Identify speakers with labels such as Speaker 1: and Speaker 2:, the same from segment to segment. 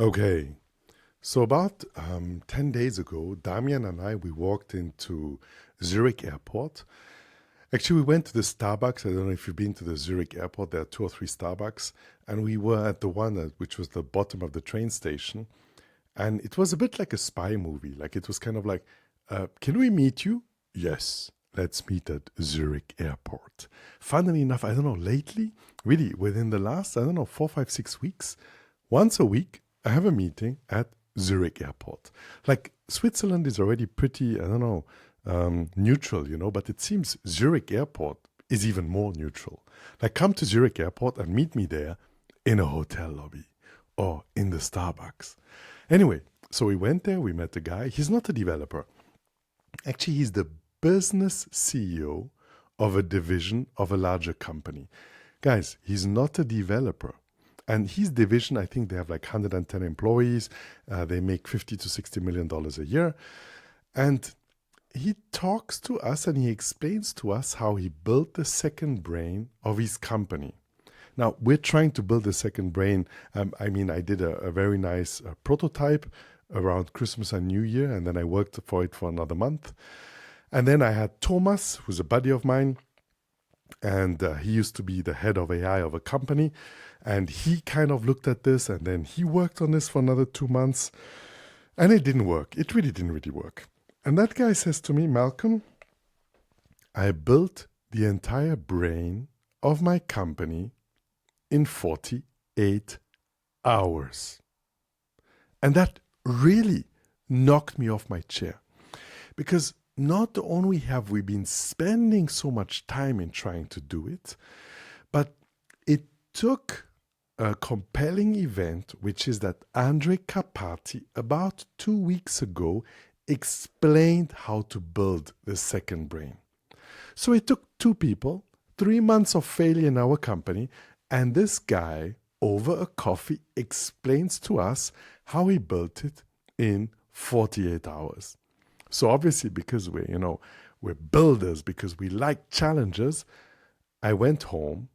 Speaker 1: Okay, so about 10 days ago, Damian and I, we walked into Zurich Airport. Actually, we went to the Starbucks. I don't know if you've been to the Zurich Airport. There are two or three Starbucks. And we were at the one which was the bottom of the train station. And it was a bit like a spy movie. Like it was kind of like, can we meet you? Yes, let's meet at Zurich Airport. Funnily enough, I don't know, lately, really within the last, I don't know, 4, 5, 6 weeks, once a week, I have a meeting at Zurich Airport. Like Switzerland is already pretty, I don't know, neutral, but it seems Zurich Airport is even more neutral. Like come to Zurich Airport and meet me there in a hotel lobby or in the Starbucks. Anyway, so we went there, we met the guy. He's not a developer. Actually, he's the business CEO of a division of a larger company. Guys, he's not a developer. And his division, I think they have like 110 employees. They make $50 to $60 million a year. And he talks to us and he explains to us how he built the second brain of his company. Now, we're trying to build a second brain. I did a very nice prototype around Christmas and New Year, and then I worked for it for another month. And then I had Thomas, who's a buddy of mine, and he used to be the head of AI of a company. And he kind of looked at this, and then he worked on this for another 2 months, and it didn't work. It really didn't really work. And that guy says to me, Malcolm, I built the entire brain of my company in 48 hours. And that really knocked me off my chair. Because not only have we been spending so much time in trying to do it, but it took a compelling event, which is that Andre Carpati, about 2 weeks ago, explained how to build the second brain. So it took two people, 3 months of failure in our company, and this guy, over a coffee, explains to us how he built it in 48 hours. So obviously, because we're builders, because we like challenges, I went home,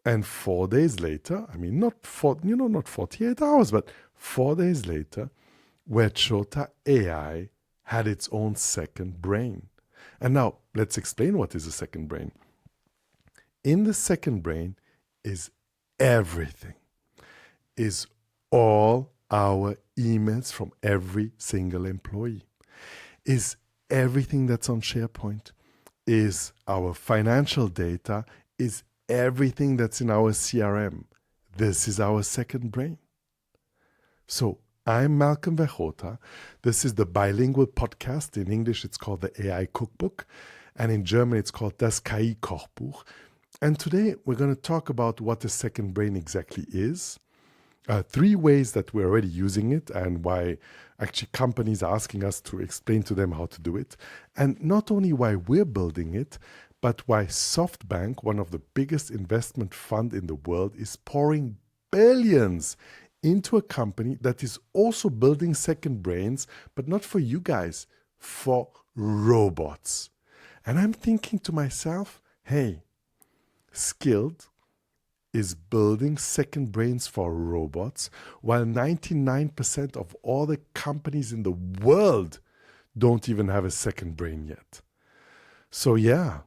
Speaker 1: and 4 days later, not 48 hours, but 4 days later, Wechota AI had its own second brain. And now let's explain what is a second brain. In the second brain is everything, is all our emails from every single employee, is everything that's on SharePoint, is our financial data, is everything that's in our CRM. This is our second brain. So I'm Malcolm Wechota. This is the bilingual podcast. In English, it's called the AI Cookbook. And in German, it's called das KI-Kochbuch. And today, we're going to talk about what the second brain exactly is. 3 ways that we're already using it and why actually companies are asking us to explain to them how to do it. And not only why we're building it, but why SoftBank, one of the biggest investment fund in the world, is pouring billions into a company that is also building second brains, but not for you guys, for robots. And I'm thinking to myself, hey, Skilled is building second brains for robots, while 99% of all the companies in the world don't even have a second brain yet. So yeah,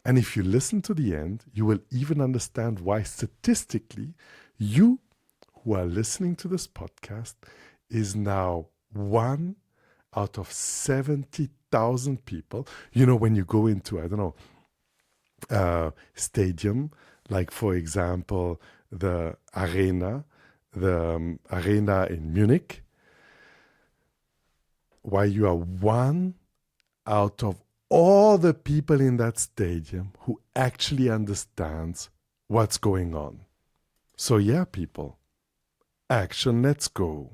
Speaker 1: and if you listen to the end, you will even understand why statistically you who are listening to this podcast is now 1 out of 70,000 people. When you go into, I don't know, stadium, like for example, the arena in Munich, why you are 1 out of all the people in that stadium who actually understands what's going on. So yeah, people, action, let's go.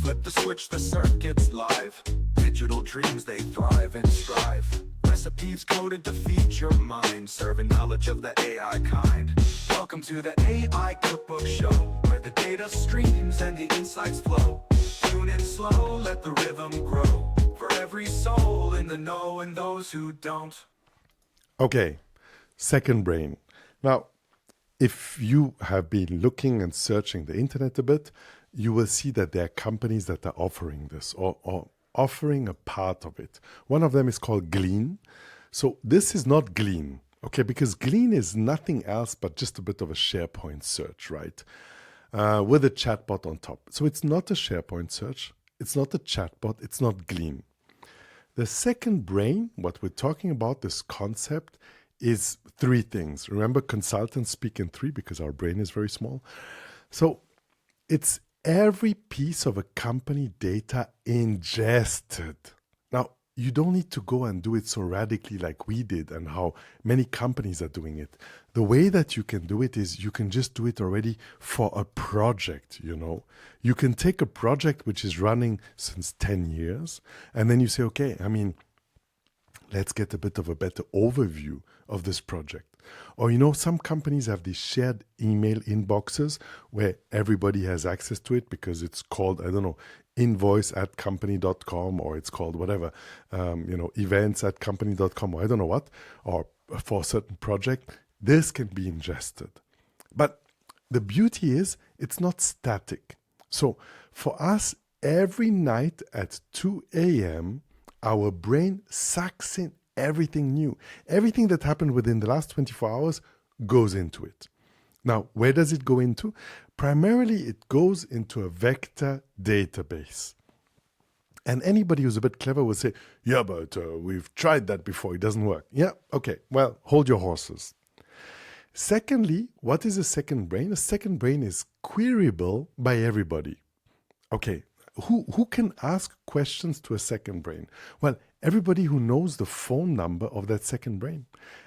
Speaker 2: Flip the switch, the circuit's live. Digital dreams, they thrive and strive. Recipes coded to feed your mind, serving knowledge of the AI kind. Welcome to the AI Cookbook Show, where the data streams and the insights flow. Tune in slow, let the rhythm grow. For every soul in the know and those who don't.
Speaker 1: Okay, second brain. Now, if you have been looking and searching the internet a bit, you will see that there are companies that are offering this or offering a part of it. One of them is called Glean. So this is not Glean, okay, because Glean is nothing else but just a bit of a SharePoint search, right? With a chatbot on top. So it's not a SharePoint search, it's not a chatbot, it's not Glean. The second brain, what we're talking about, this concept, is three things. Remember, consultants speak in three because our brain is very small. So it's every piece of a company data ingested. Now, you don't need to go and do it so radically like we did and how many companies are doing it. The way that you can do it is you can just do it already for a project, you know. You can take a project which is running since 10 years and then you say, okay, let's get a bit of a better overview of this project. Or, you know, some companies have these shared email inboxes where everybody has access to it because it's called, I don't know, invoice@company.com, or it's called whatever, events@company.com, or I don't know what, or for a certain project. This can be ingested. But the beauty is it's not static. So for us, every night at 2 a.m., our brain sucks in everything new. Everything that happened within the last 24 hours goes into it. Now, where does it go into? Primarily, it goes into a vector database. And anybody who's a bit clever will say, yeah, but we've tried that before. It doesn't work. Yeah, okay. Well, hold your horses. Secondly, what is a second brain? A second brain is queryable by everybody. Okay, who can ask questions to a second brain? Well, everybody who knows the phone number of that second brain.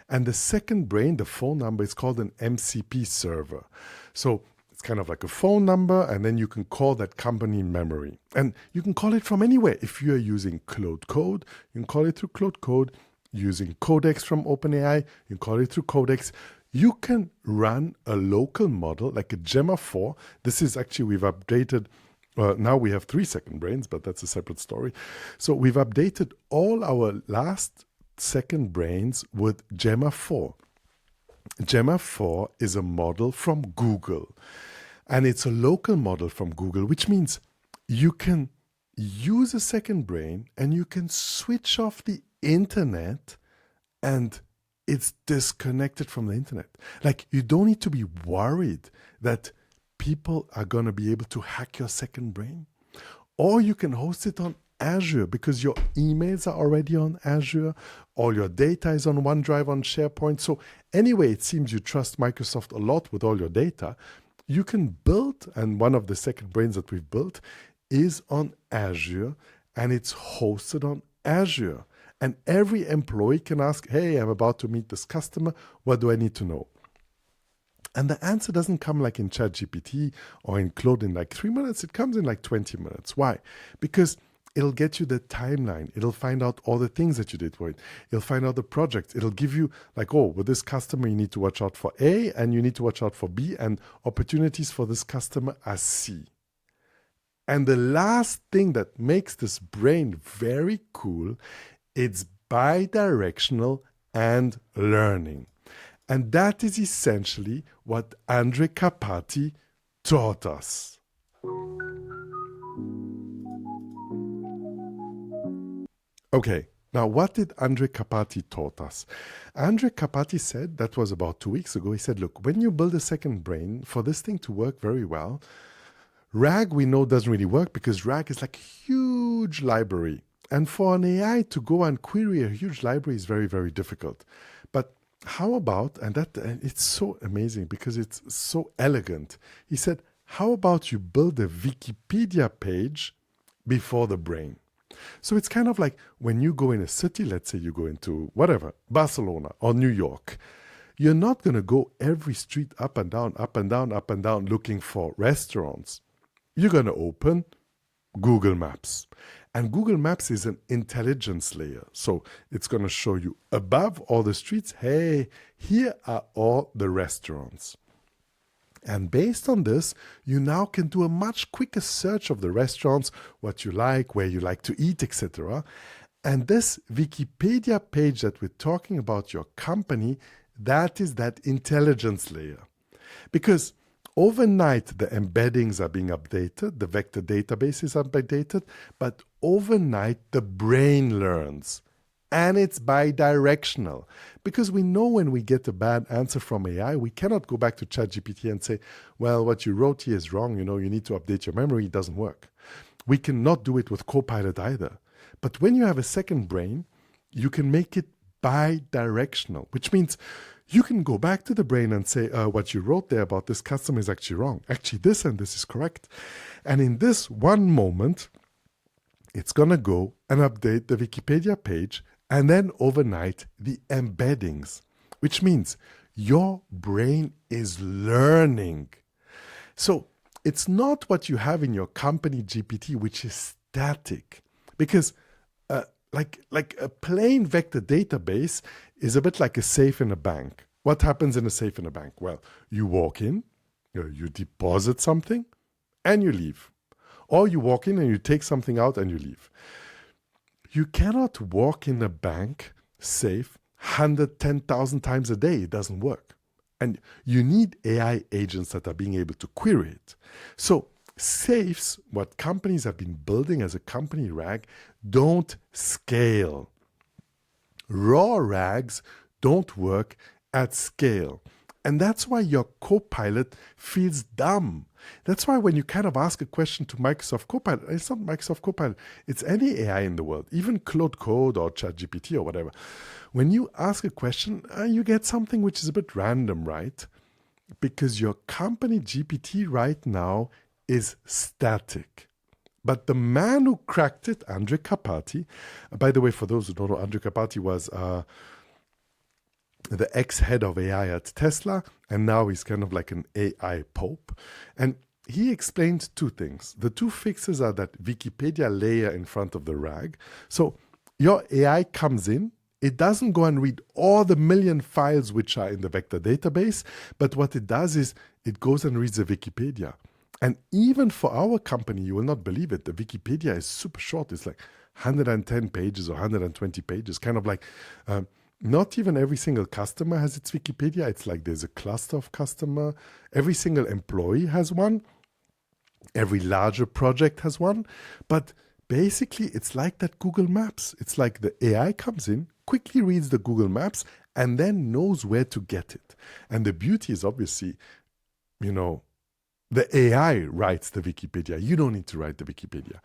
Speaker 1: And the second brain, the phone number, is called an MCP server. So it's kind of like a phone number, and then you can call that company in memory. And you can call it from anywhere. If you are using Cloud Code, you can call it through Cloud Code. Using Codex from OpenAI, you can call it through Codex. You can run a local model like a Gemma 4. This is actually, we've updated. Now we have 3 second brains, but that's a separate story. So we've updated all our last second brains with Gemma 4. Gemma 4 is a model from Google. And it's a local model from Google, which means you can use a second brain and you can switch off the internet and it's disconnected from the internet. Like, you don't need to be worried that people are going to be able to hack your second brain. Or you can host it on Azure because your emails are already on Azure. All your data is on OneDrive, on SharePoint. So anyway, it seems you trust Microsoft a lot with all your data. You can build, and one of the second brains that we've built is on Azure, and it's hosted on Azure. And every employee can ask, hey, I'm about to meet this customer. What do I need to know? And the answer doesn't come like in ChatGPT or in Claude in like 3 minutes. It comes in like 20 minutes. Why? Because it'll get you the timeline. It'll find out all the things that you did for it. It'll find out the projects. It'll give you like, oh, with this customer, you need to watch out for A and you need to watch out for B, and opportunities for this customer are C. And the last thing that makes this brain very cool, it's bi-directional and learning. And that is essentially what Andre Carpati taught us. Okay, now what did Andre Carpati taught us? Andre Carpati said, that was about 2 weeks ago, he said, look, when you build a second brain, for this thing to work very well, RAG we know doesn't really work because RAG is like a huge library. And for an AI to go and query a huge library is very, very difficult. But how about, and it's so amazing because it's so elegant. He said, how about you build a Wikipedia page before the brain? So it's kind of like when you go in a city, let's say you go into whatever, Barcelona or New York, you're not going to go every street up and down, up and down, up and down looking for restaurants. You're going to open Google Maps. And Google Maps is an intelligence layer. So it's going to show you above all the streets, hey, here are all the restaurants. And based on this, you now can do a much quicker search of the restaurants, what you like, where you like to eat, etc. And this Wikipedia page that we're talking about, your company, that is that intelligence layer. Because Overnight, the embeddings are being updated, the vector database is updated, but overnight, the brain learns. And it's bi-directional. Because we know when we get a bad answer from AI, we cannot go back to ChatGPT and say, well, what you wrote here is wrong, you need to update your memory, it doesn't work. We cannot do it with Copilot either. But when you have a second brain, you can make it bi-directional, which means you can go back to the brain and say, what you wrote there about this customer is actually wrong. Actually, this and this is correct. And in this one moment, it's going to go and update the Wikipedia page and then overnight the embeddings, which means your brain is learning. So it's not what you have in your company GPT, which is static, because like a plain vector database is a bit like a safe in a bank. What happens in a safe in a bank? Well, you walk in, you deposit something, and you leave. Or you walk in and you take something out and you leave. You cannot walk in a bank safe 110,000 times a day. It doesn't work. And you need AI agents that are being able to query it. So safes, what companies have been building as a company RAG, don't scale. Raw RAGs don't work at scale. And that's why your Copilot feels dumb. That's why when you kind of ask a question to Microsoft Copilot, it's not Microsoft Copilot, it's any AI in the world, even Claude Code or ChatGPT or whatever. When you ask a question, you get something which is a bit random, right? Because your company GPT right now is static. But the man who cracked it, Andrej Karpathy, by the way, for those who don't know, Andrej Karpathy was the ex-head of AI at Tesla, and now he's kind of like an AI pope. And he explained two things. The two fixes are that Wikipedia layer in front of the RAG. So your AI comes in, it doesn't go and read all the million files which are in the vector database, but what it does is it goes and reads the Wikipedia. And even for our company, you will not believe it, the Wikipedia is super short. It's like 110 pages or 120 pages, kind of like not even every single customer has its Wikipedia. It's like there's a cluster of customer. Every single employee has one. Every larger project has one. But basically, it's like that Google Maps. It's like the AI comes in, quickly reads the Google Maps, and then knows where to get it. And the beauty is obviously, the AI writes the Wikipedia. You don't need to write the Wikipedia.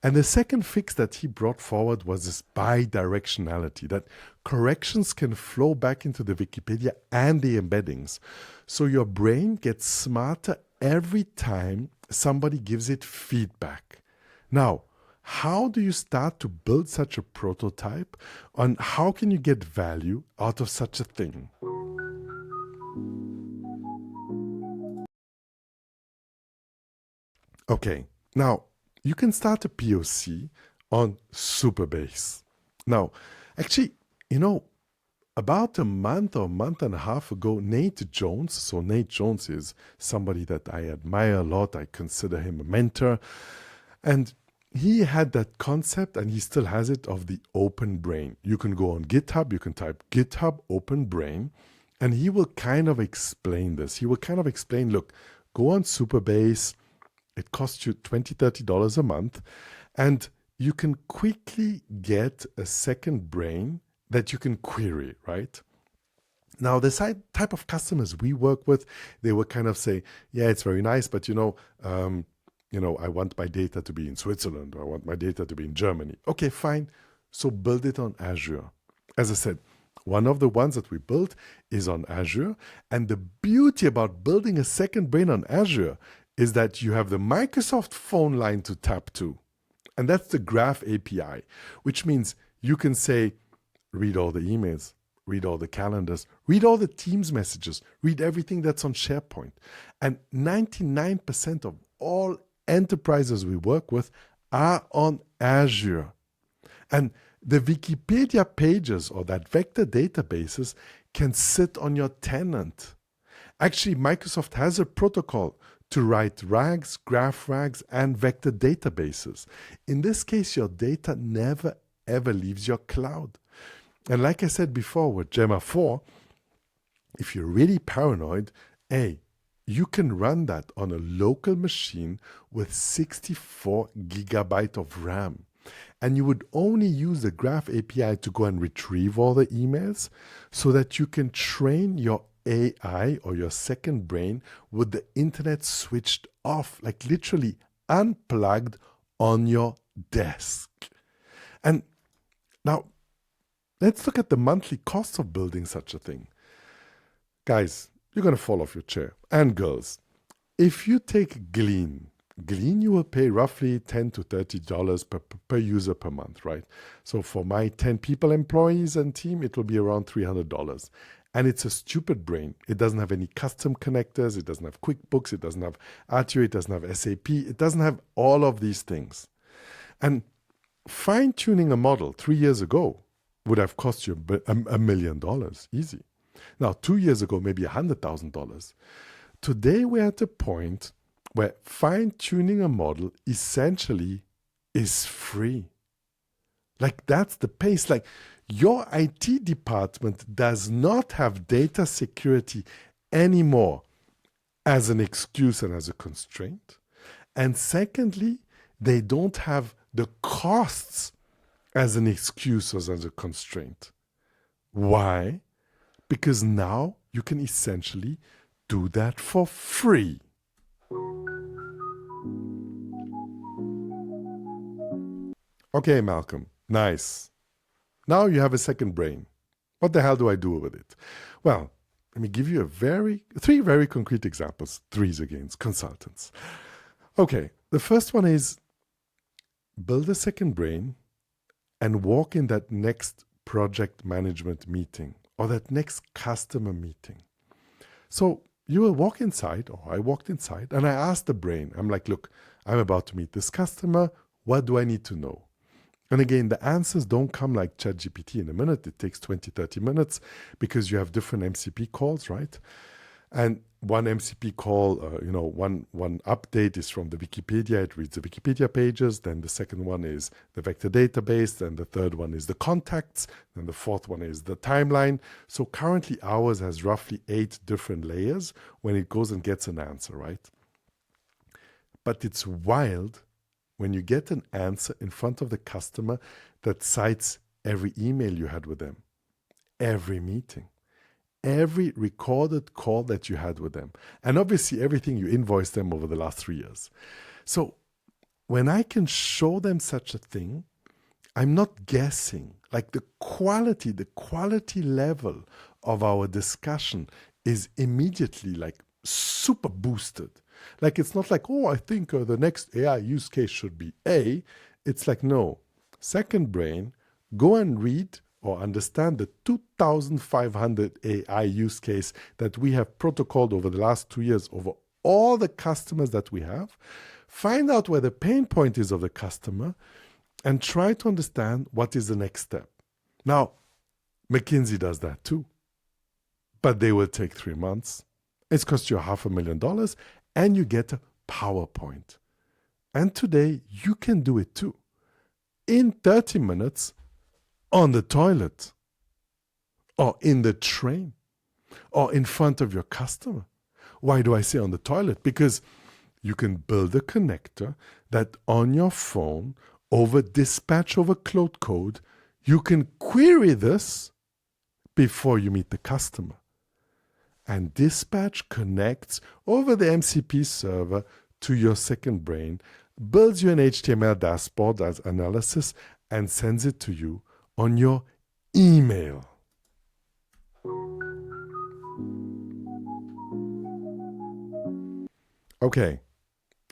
Speaker 1: And the second fix that he brought forward was this bi-directionality, that corrections can flow back into the Wikipedia and the embeddings. So your brain gets smarter every time somebody gives it feedback. Now, how do you start to build such a prototype? And how can you get value out of such a thing? Okay, now you can start a POC on Superbase. Now, actually, about a month or a month and a half ago, Nate Jones, so Nate Jones is somebody that I admire a lot. I consider him a mentor. And he had that concept, and he still has it, of the open brain. You can go on GitHub, you can type GitHub open brain, and he will kind of explain this. He will kind of explain, look, go on Superbase. It costs you $20, $30 a month, and you can quickly get a second brain that you can query, right? Now, the type of customers we work with, they will kind of say, yeah, it's very nice, but I want my data to be in Switzerland, or I want my data to be in Germany. Okay, fine. So build it on Azure. As I said, one of the ones that we built is on Azure. And the beauty about building a second brain on Azure is that you have the Microsoft phone line to tap to. And that's the Graph API, which means you can say, read all the emails, read all the calendars, read all the Teams messages, read everything that's on SharePoint. And 99% of all enterprises we work with are on Azure. And the Wikipedia pages or that vector databases can sit on your tenant. Actually, Microsoft has a protocol to write RAGs, graph RAGs, and vector databases. In this case, your data never, ever leaves your cloud. And like I said before with Gemma 4, if you're really paranoid, you can run that on a local machine with 64 gigabyte of RAM. And you would only use the Graph API to go and retrieve all the emails so that you can train your AI or your second brain with the internet switched off, like literally unplugged on your desk. And now, let's look at the monthly cost of building such a thing. Guys, you're going to fall off your chair. And girls, if you take Glean, you will pay roughly $10 to $30 per user per month, right? So for my 10 people, employees and team, it will be around $300. And it's a stupid brain. It doesn't have any custom connectors. It doesn't have QuickBooks. It doesn't have Artio. It doesn't have SAP. It doesn't have all of these things. And fine-tuning a model 3 years ago would have cost you $1 million, easy. Now, 2 years ago, maybe $100,000. Today, we're at a point where fine-tuning a model essentially is free. Like, that's the pace. Like, your IT department does not have data security anymore as an excuse and as a constraint. And secondly, they don't have the costs as an excuse or as a constraint. Why? Because now you can essentially do that for free. Okay, Malcolm, nice. Now you have a second brain. What the hell do I do with it? Well, let me give you three very concrete examples. Threes against consultants. Okay, the first one is build a second brain and walk in that next project management meeting or that next customer meeting. So you will walk inside, or I walked inside, and I asked the brain, I'm like, look, I'm about to meet this customer. What do I need to know? And again, the answers don't come like ChatGPT in a minute. It takes 20, 30 minutes because you have different MCP calls, right? And one MCP call, one update is from the Wikipedia. It reads the Wikipedia pages. Then the second one is the vector database. Then the third one is the contacts. Then the fourth one is the timeline. So currently ours has roughly 8 different layers when it goes and gets an answer, right? But it's wild when you get an answer in front of the customer that cites every email you had with them, every meeting, every recorded call that you had with them, and obviously everything you invoiced them over the last 3 years. So when I can show them such a thing, I'm not guessing. Like the quality level of our discussion is immediately like super boosted. Like it's not like, oh, I think the next AI use case should be A. It's like, no, second brain, go and read or understand the 2,500 AI use case that we have protocoled over the last 2 years over all the customers that we have, find out where the pain point is of the customer, and try to understand what is the next step. Now, McKinsey does that too, but they will take 3 months. It's cost you $500,000, and you get a PowerPoint. And today, you can do it too. In 30 minutes, on the toilet, or in the train, or in front of your customer. Why do I say on the toilet? Because you can build a connector that on your phone, over dispatch over cloud code, you can query this before you meet the customer. And dispatch connects over the MCP server to your second brain, builds you an HTML dashboard as analysis, and sends it to you on your email. Okay,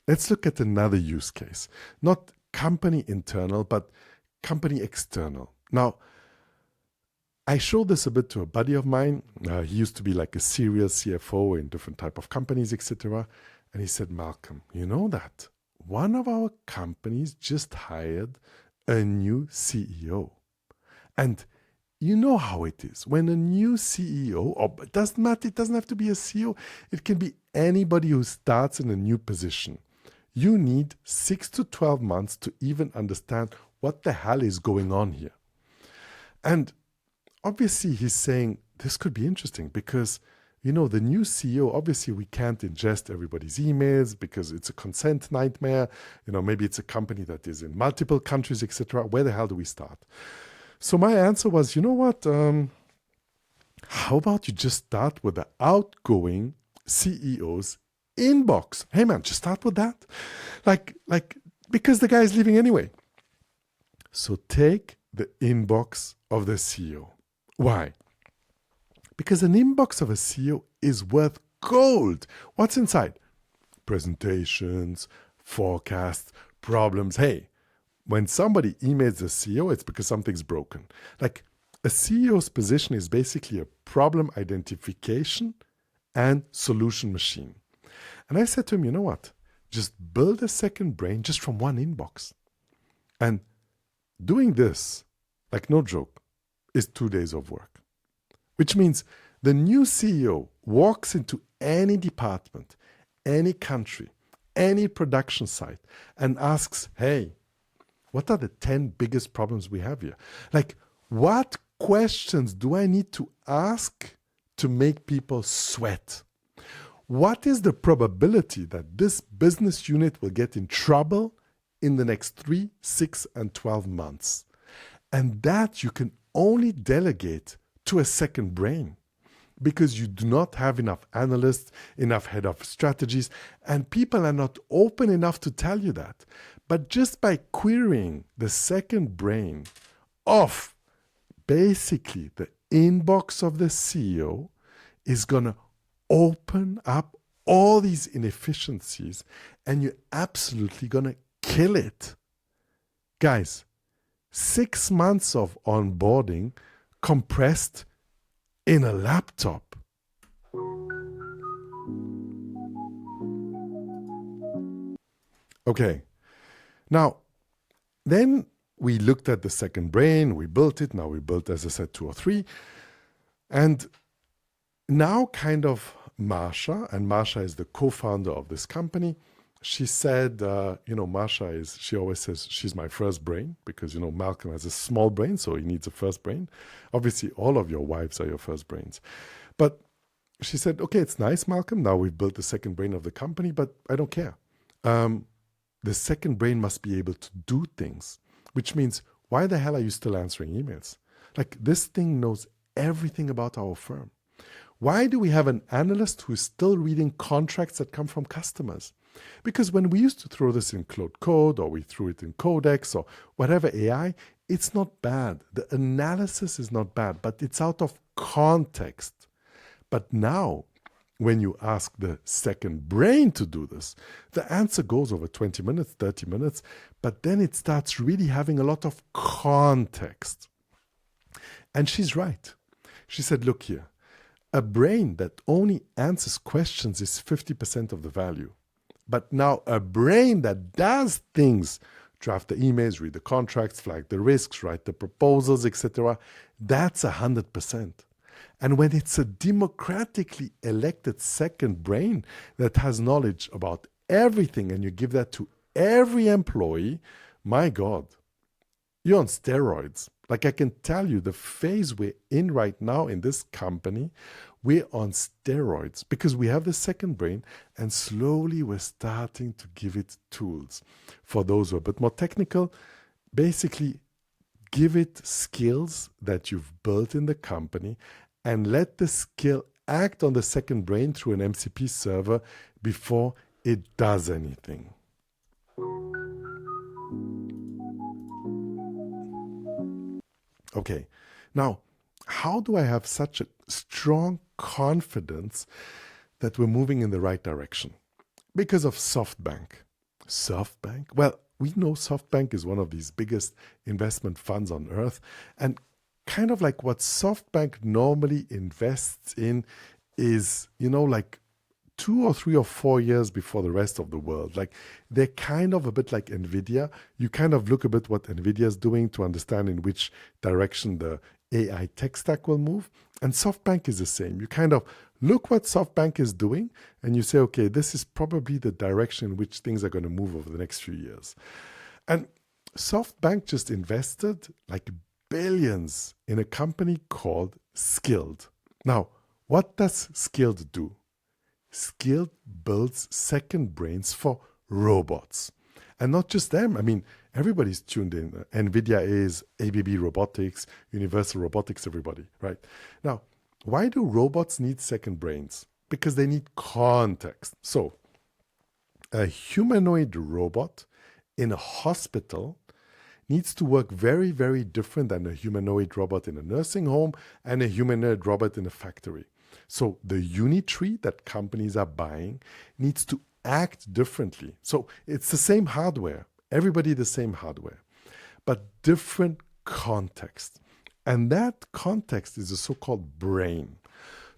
Speaker 1: let's look at another use case. Not company internal, but company external. Now, I showed this a bit to a buddy of mine. He used to be like a serial CFO in different type of companies, etc. And he said, Malcolm, you know that one of our companies just hired a new CEO. And you know how it is. When a new CEO, or it doesn't matter, it doesn't have to be a CEO, it can be anybody who starts in a new position. You need 6 to 12 months to even understand what the hell is going on here. And obviously he's saying this could be interesting because the new CEO, obviously we can't ingest everybody's emails because it's a consent nightmare. Maybe it's a company that is in multiple countries, etc. Where the hell do we start? So my answer was, you know what? How about you just start with the outgoing CEO's inbox? Hey man, just start with that. Because the guy is leaving anyway. So take the inbox of the CEO. Why? Because an inbox of a CEO is worth gold. What's inside? Presentations, forecasts, problems. Hey, when somebody emails the CEO, it's because something's broken. Like a CEO's position is basically a problem identification and solution machine. And I said to him, you know what? Just build a second brain just from one inbox. And doing this, like no joke, is 2 days of work. Which means the new CEO walks into any department, any country, any production site and asks, hey, what are the 10 biggest problems we have here? Like, what questions do I need to ask to make people sweat? What is the probability that this business unit will get in trouble in the next 3, 6, and 12 months? And that you can only delegate to a second brain because you do not have enough analysts, enough head of strategies, and people are not open enough to tell you that. But just by querying the second brain of basically the inbox of the CEO is going to open up all these inefficiencies and you're absolutely going to kill it. Guys, 6 months of onboarding compressed in a laptop. Okay. Now, then we looked at the second brain, we built it. Now we built, as I said, 2 or 3. And now kind of Marsha, and Marsha is the co-founder of this company. She said, Marsha she always says she's my first brain because, Malcolm has a small brain, so he needs a first brain. Obviously, all of your wives are your first brains. But she said, okay, it's nice, Malcolm. Now we've built the second brain of the company, but I don't care. The second brain must be able to do things, which means why the hell are you still answering emails? Like this thing knows everything about our firm. Why do we have an analyst who is still reading contracts that come from customers? Because when we used to throw this in Claude Code or we threw it in Codex or whatever AI, it's not bad. The analysis is not bad, but it's out of context. But now, when you ask the second brain to do this, the answer goes over 20 minutes, 30 minutes, but then it starts really having a lot of context. And she's right. She said, look here, a brain that only answers questions is 50% of the value. But now a brain that does things, draft the emails, read the contracts, flag the risks, write the proposals, etc., that's 100%. And when it's a democratically elected second brain that has knowledge about everything and you give that to every employee, my God, you're on steroids. Like I can tell you, the phase we're in right now in this company, we're on steroids because we have the second brain and slowly we're starting to give it tools. For those who are a bit more technical, basically give it skills that you've built in the company and let the skill act on the second brain through an MCP server before it does anything. Okay, now, how do I have such a strong confidence that we're moving in the right direction? Because of SoftBank. SoftBank? Well, we know SoftBank is one of these biggest investment funds on earth. And kind of like what SoftBank normally invests in is, like 2 or 3 or 4 years before the rest of the world. Like they're kind of a bit like NVIDIA. You kind of look a bit what NVIDIA is doing to understand in which direction the AI tech stack will move. And SoftBank is the same. You kind of look what SoftBank is doing and you say, okay, this is probably the direction in which things are going to move over the next few years. And SoftBank just invested like billions in a company called Skilled. Now, What does Skilled do? Skilled builds second brains for robots. And not just them. I mean, everybody's tuned in. NVIDIA is, ABB Robotics, Universal Robotics, everybody, right? Now, why do robots need second brains? Because they need context. So, a humanoid robot in a hospital needs to work very, very different than a humanoid robot in a nursing home and a humanoid robot in a factory. So the Unitree that companies are buying needs to act differently. So it's the same hardware, everybody the same hardware, but different context. And that context is a so-called brain.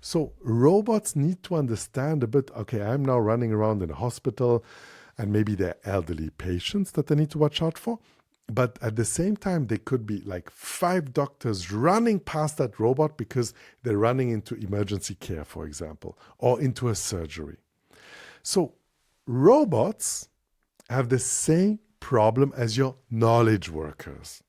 Speaker 1: So robots need to understand a bit, okay, I'm now running around in a hospital and maybe there are elderly patients that I need to watch out for. But at the same time, there could be like 5 doctors running past that robot because they're running into emergency care, for example, or into a surgery. So robots have the same problem as your knowledge workers.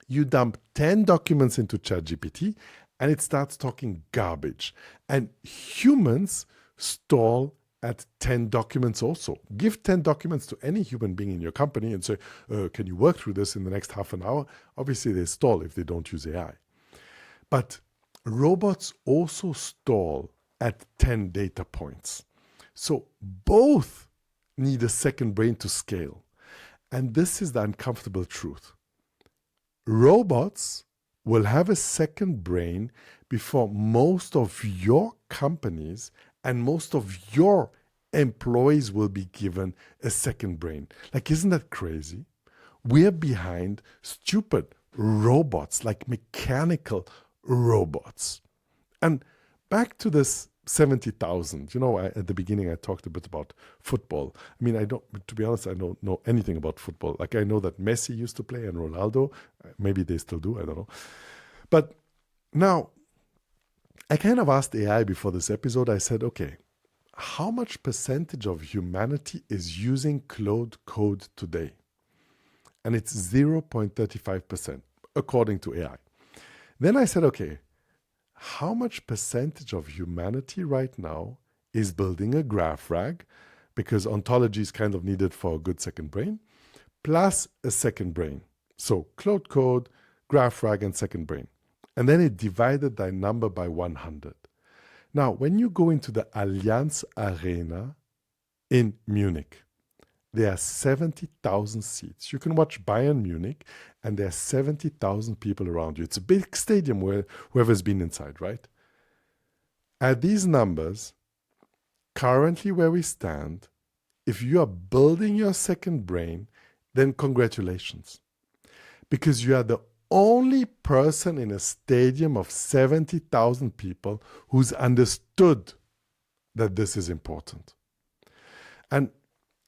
Speaker 1: You dump 10 documents into ChatGPT and it starts talking garbage. And humans stall at 10 documents also. Give 10 documents to any human being in your company and say, can you work through this in the next half an hour? Obviously, they stall if they don't use AI. But robots also stall at 10 data points. So both need a second brain to scale. And this is the uncomfortable truth. Robots will have a second brain before most of your companies and most of your employees will be given a second brain. Like, isn't that crazy? We're behind stupid robots, like mechanical robots. And back to this 70,000. At the beginning I talked a bit about football. I mean, to be honest, I don't know anything about football. Like, I know that Messi used to play and Ronaldo. Maybe they still do, I don't know. But now, I kind of asked AI before this episode, I said, okay, how much percentage of humanity is using Claude Code today? And it's 0.35%, according to AI. Then I said, okay, how much percentage of humanity right now is building a graph rag, because ontology is kind of needed for a good second brain, plus a second brain. So Claude Code, graph rag, and second brain. And then it divided that number by 100. Now, when you go into the Allianz Arena in Munich, there are 70,000 seats. You can watch Bayern Munich, and there are 70,000 people around you. It's a big stadium where whoever's been inside, right? At these numbers, currently where we stand, if you are building your second brain, then congratulations. Because you are the only person in a stadium of 70,000 people who's understood that this is important. And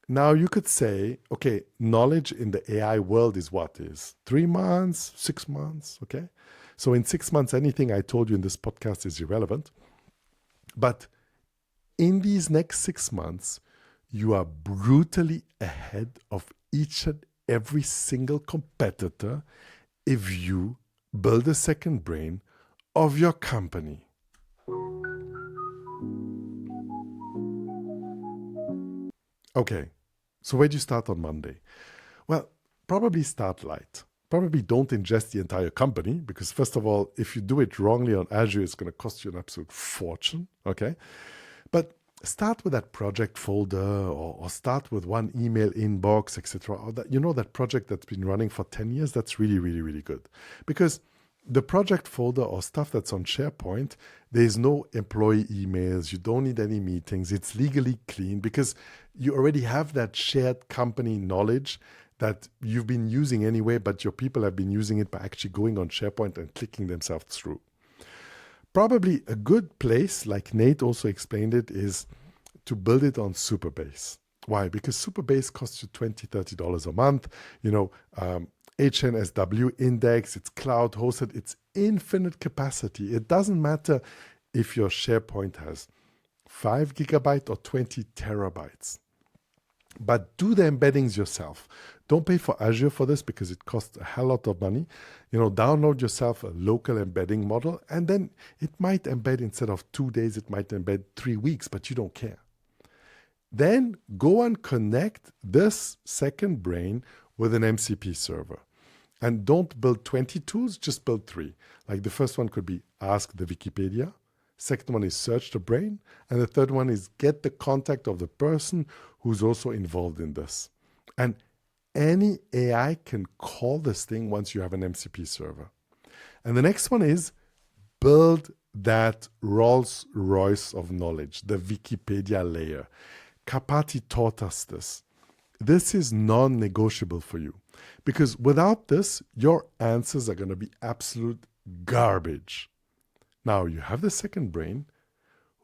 Speaker 1: now you could say, okay, knowledge in the AI world is what is 3 months, 6 months, okay? So in 6 months, anything I told you in this podcast is irrelevant. But in these next 6 months, you are brutally ahead of each and every single competitor if you build a second brain of your company. Okay, so where do you start on Monday? Well, probably start light. Probably don't ingest the entire company, because first of all, if you do it wrongly on Azure, it's going to cost you an absolute fortune, okay? But start with that project folder, or start with one email inbox, etc. Or that project that's been running for 10 years, that's really, really, really good. Because the project folder or stuff that's on SharePoint, there's no employee emails, you don't need any meetings, it's legally clean because you already have that shared company knowledge that you've been using anyway, but your people have been using it by actually going on SharePoint and clicking themselves through. Probably a good place, like Nate also explained it, is to build it on Superbase. Why? Because Superbase costs you $20, $30 a month. HNSW index, it's cloud hosted, it's infinite capacity. It doesn't matter if your SharePoint has 5 gigabytes or 20 terabytes. But do the embeddings yourself. Don't pay for Azure for this because it costs a hell lot of money. Download yourself a local embedding model, and then it might embed instead of 2 days, it might embed 3 weeks, but you don't care. Then go and connect this second brain with an MCP server. And don't build 20 tools, just build 3. Like the first one could be ask the Wikipedia. Second one is search the brain. And the third one is get the contact of the person who's also involved in this. And any AI can call this thing once you have an MCP server. And the next one is build that Rolls Royce of knowledge, the Wikipedia layer. Kapati taught us this. This is non-negotiable for you, because without this, your answers are going to be absolute garbage. Now, you have the second brain.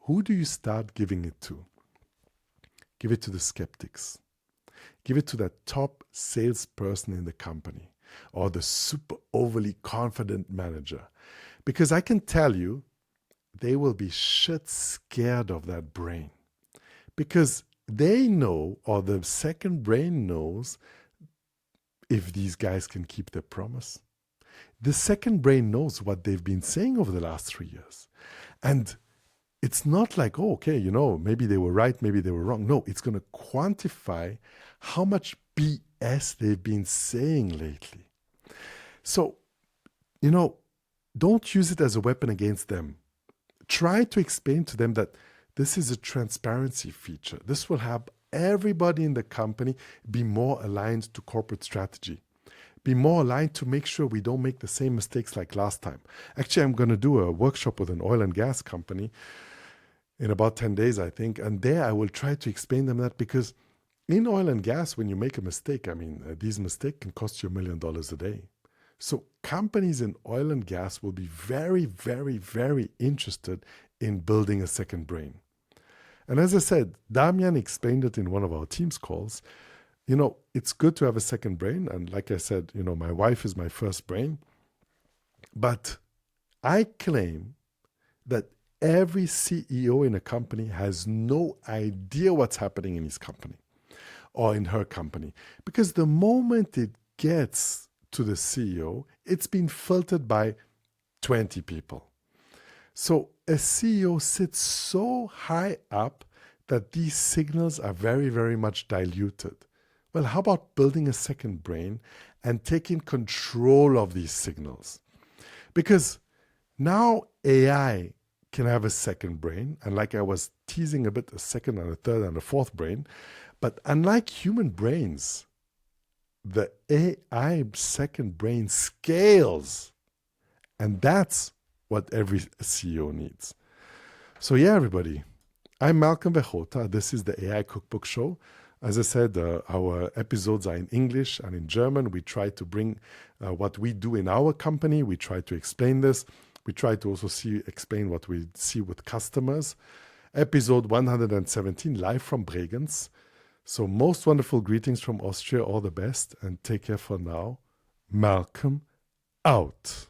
Speaker 1: Who do you start giving it to? Give it to the skeptics. Give it to that top salesperson in the company or the super overly confident manager. Because I can tell you, they will be shit scared of that brain. Because they know, or the second brain knows, if these guys can keep their promise. The second brain knows what they've been saying over the last 3 years. And it's not like, oh, okay, maybe they were right, maybe they were wrong. No, it's going to quantify how much BS they've been saying lately. So, don't use it as a weapon against them. Try to explain to them that this is a transparency feature. This will help everybody in the company be more aligned to corporate strategy. Be more aligned to make sure we don't make the same mistakes like last time. Actually, I'm going to do a workshop with an oil and gas company in about 10 days, I think. And there I will try to explain them that, because in oil and gas, when you make a mistake, these mistakes can cost you $1 million a day. So companies in oil and gas will be very, very, very interested in building a second brain. And as I said, Damian explained it in one of our Teams calls. It's good to have a second brain. And like I said, my wife is my first brain. But I claim that every CEO in a company has no idea what's happening in his company or in her company. Because the moment it gets to the CEO, it's been filtered by 20 people. So a CEO sits so high up that these signals are very, very much diluted. Well, how about building a second brain and taking control of these signals? Because now AI can have a second brain, and like I was teasing a bit, a second and a third and a fourth brain. But unlike human brains, the AI second brain scales. And that's what every CEO needs. So yeah, everybody, I'm Malcolm Vechota. This is the AI Cookbook Show. As I said, our episodes are in English and in German. We try to bring what we do in our company. We try to explain this. We try to also explain what we see with customers. Episode 117, live from Bregenz. So most wonderful greetings from Austria. All the best and take care for now. Malcolm out.